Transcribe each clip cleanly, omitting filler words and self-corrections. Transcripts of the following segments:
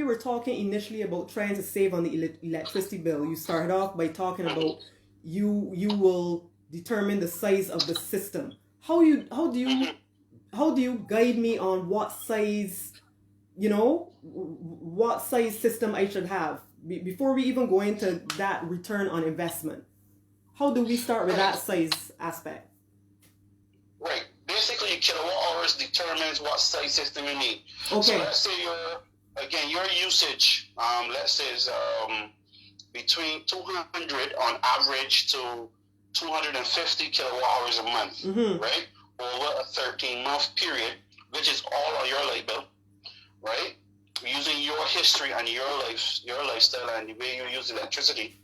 were talking initially about trying to save on the electricity bill, you started off by talking about you will determine the size of the system. How do you guide me on what size, what size system I should have before we even go into that return on investment? How do we start with that size aspect? Right. Basically, kilowatt hours determines what size system you need. Okay. So let's say your usage, let's say is between 200 on average to 250 kilowatt hours a month, right? Over a 13-month period, which is all on your light bill, right? Using your history and your lifestyle and the way you use electricity,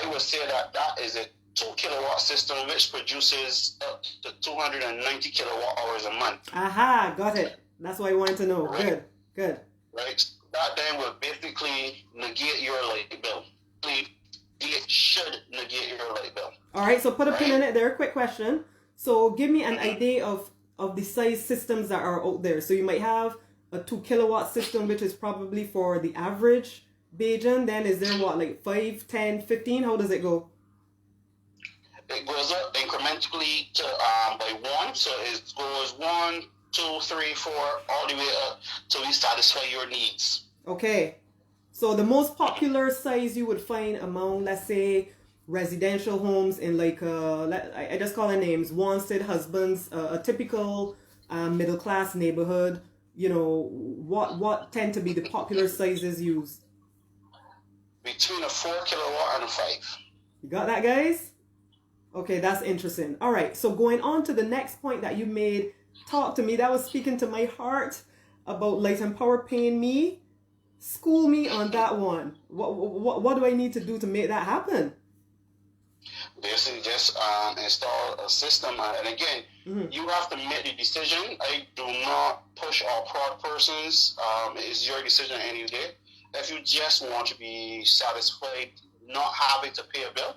I would say that is a 2 kilowatt system which produces up to 290 kilowatt hours a month. Aha, got it. That's what I wanted to know. Right? Good. Right. That then will basically negate your light bill. It should negate your light bill. All right, so put a pin in it there. Quick question. So give me an idea of the size systems that are out there. So you might have a 2 kilowatt system, which is probably for the average Bajan. Then is there what, like 5, 10, 15? How does it go? It goes up incrementally to by 1. So it goes 1, 2, 3, 4, all the way up till we satisfy your needs. Okay. So the most popular size you would find among, let's say, residential homes in like, I just call it names, Wanstead, Husbands, a typical middle class neighborhood. What tend to be the popular sizes used? Between a 4 kilowatt and a 5. You got that, guys? Okay, that's interesting. All right, so going on to the next point that you made, talk to me. That was speaking to my heart about light and power paying me. School me on that one. What do I need to do to make that happen? Basically, just install a system, and again, you have to make the decision. I do not push or prod persons. It's your decision any day. If you just want to be satisfied not having to pay a bill,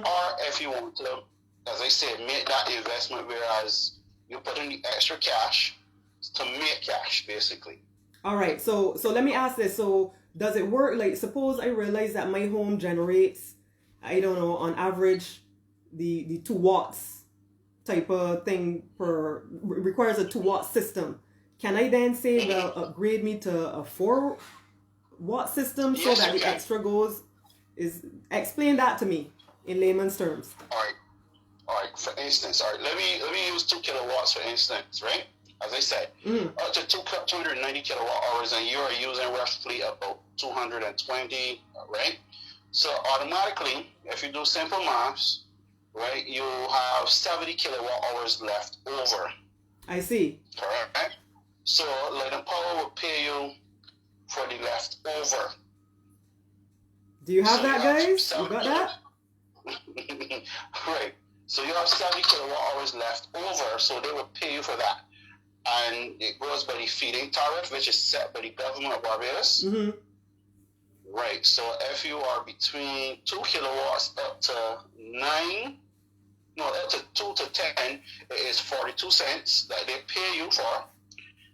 or if you want to, as I said, make that investment, whereas you put in the extra cash to make cash, basically. All right, so let me ask this. So does it work? Like, suppose I realize that my home generates, I don't know, on average, the 2 watts type of thing requires a 2 watt system. Can I then say, well, upgrade me to a 4 watt system so that the extra goes? Explain that to me in layman's terms. All right. For instance, let me use 2 kilowatts for instance, right? As I said, up to 290 kilowatt hours, and you are using roughly about 220, right? So automatically, if you do simple maths, right, you have 70 kilowatt hours left over. I see. Correct. So Light and Power will pay you for the leftover. Do you have that, guys? You got that? Right. So you have 70 kilowatt hours left over, so they will pay you for that. And it goes by the feed-in tariff, which is set by the government of Barbados. Right. So if you are between 2 kilowatts up to 2 to 10, it is 42 cents that they pay you for.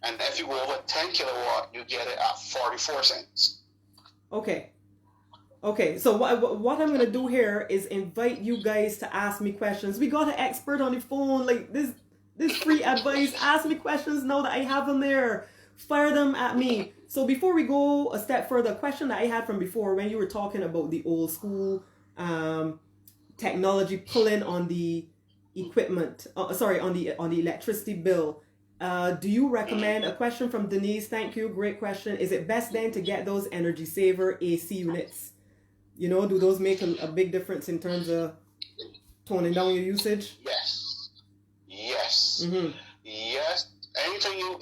And if you go over 10 kilowatt, you get it at 44 cents. Okay, so what I'm going to do here is invite you guys to ask me questions. We got an expert on the phone. Like, this free advice. Ask me questions now that I have them there. Fire them at me. So before we go a step further, a question that I had from before when you were talking about the old school technology pulling on the equipment, on the electricity bill. Do you recommend, a question from Denise, thank you, great question. Is it best then to get those energy saver AC units? Do those make a big difference in terms of toning down your usage? Yes. Yes. Anything you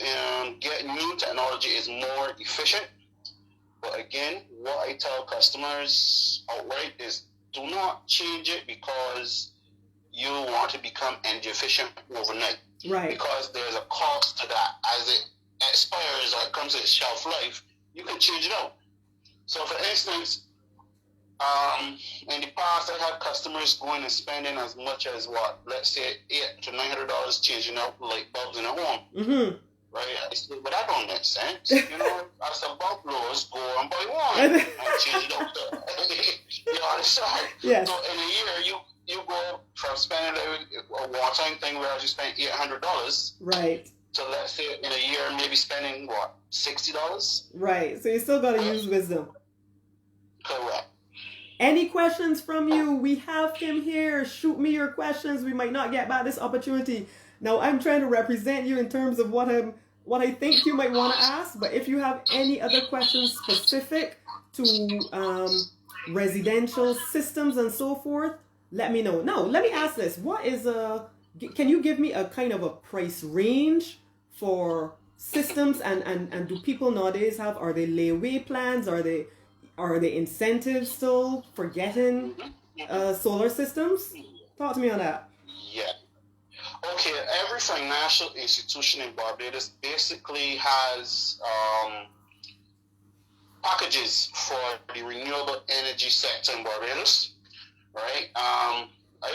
get new technology is more efficient. But again, what I tell customers outright is do not change it because you want to become energy efficient overnight. Right. Because there's a cost to that. As it expires or it comes to its shelf life, you can change it out. So for instance, in the past, I had customers going and spending as much as let's say $800 to $900 changing out light bulbs in a home. right? I said, but that don't make sense. You know, I said, bulk blowers go and buy one and change it up there. You understand? Yes. So in a year, you go from spending a one-time thing where you spend $800. Right. So let's say in a year, maybe spending what, $60? Right. So you still got to use wisdom. Correct. Any questions from you? We have him here. Shoot me your questions. We might not get back this opportunity. Now I'm trying to represent you in terms of what I think you might want to ask. But if you have any other questions specific to residential systems and so forth, let me know. Now let me ask this: can you give me a kind of a price range for systems and do people nowadays are they layaway plans? Are they incentives still for getting solar systems? Talk to me on that. Yeah. Okay, every financial institution in Barbados basically has packages for the renewable energy sector in Barbados, right? I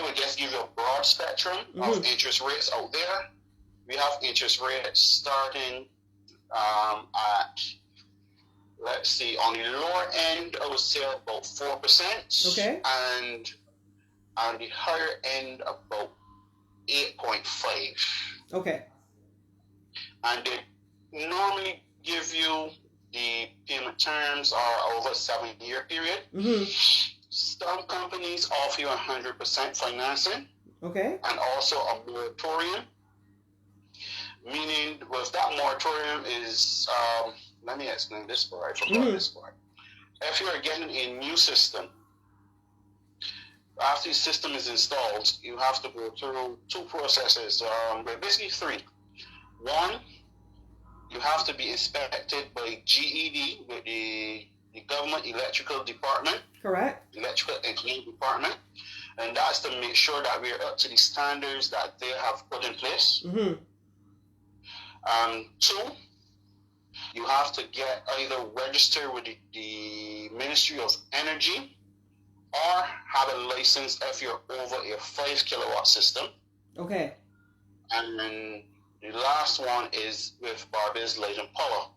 would just give you a broad spectrum of interest rates out there. We have interest rates starting at, let's see, on the lower end, I would say about 4%. Okay. And on the higher end, about 8.5. Okay. And they normally give you the payment terms are over a 7-year period. Some companies offer you 100% financing. Okay. And also a moratorium. Meaning, with that moratorium is, let me explain this part. I forgot this part. If you are getting a new system, after the system is installed, you have to go through 2 processes. Basically 3. 1, you have to be inspected by GED, with the government electrical department. Correct. Electrical engineering department. And that's to make sure that we're up to the standards that they have put in place. 2, you have to get either registered with the Ministry of Energy or have a license if you're over a 5 kilowatt system. Okay. And then the last one is with Barbados Light and Power,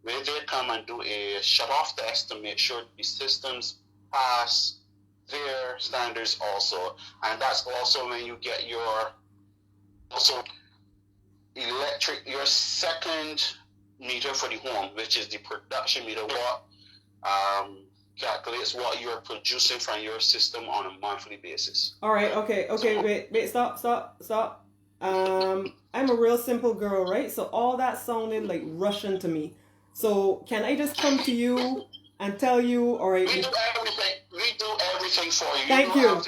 where they come and do a shut-off test to make sure the systems pass their standards also. And that's also when you get your your second meter for the home, which is the production meter, what calculates what you're producing from your system on a monthly basis. All right. Okay. Wait. Stop. I'm a real simple girl, right? So all that sounded like Russian to me. So can I just come to you and tell you, all right? We do everything for you. Thank you.